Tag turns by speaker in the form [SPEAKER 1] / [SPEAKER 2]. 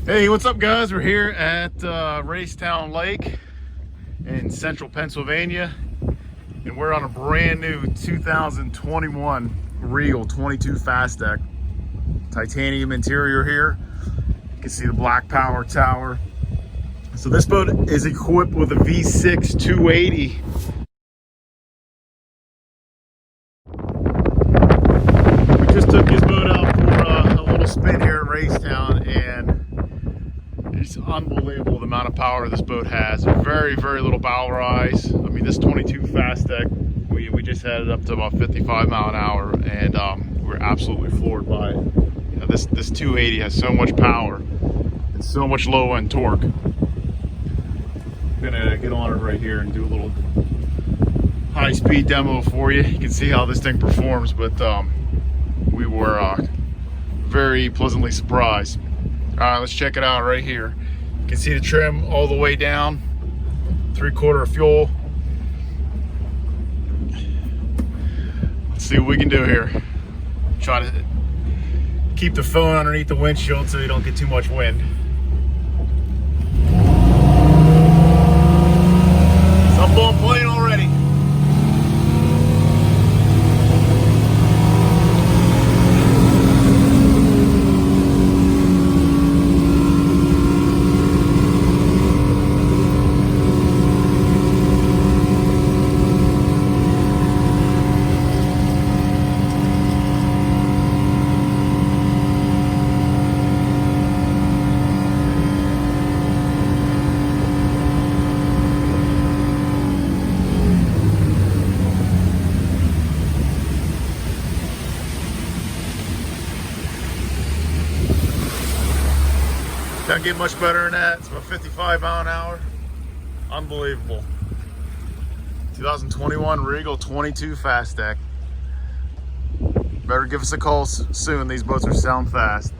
[SPEAKER 1] Hey, what's up guys? We're here at Racetown Lake in central Pennsylvania, and we're on a brand new 2021 Regal 22 FasDeck. Titanium interior here. You can see the black power tower. So this boat is equipped with a V6 280. We just took this boat out for a little spin here at Racetown, and it's unbelievable the amount of power this boat has. Very, very little bow rise. I mean, this 22 FasDeck, we just had it up to about 55 mile an hour, and we're absolutely floored by it. You know, this 280 has so much power and so much low end torque. I'm gonna get on it right here and do a little high speed demo for you. You can see how this thing performs, but we were very pleasantly surprised. All right, let's check it out right here. You can see the trim all the way down, 3/4 of fuel. Let's see what we can do here. Try to keep the phone underneath the windshield so you don't get too much wind. Some ball plane already. Doesn't get much better than that. It's about 55 mile an hour. Unbelievable. 2021 Regal 22 FasDeck. Better give us a call soon. These boats are selling fast.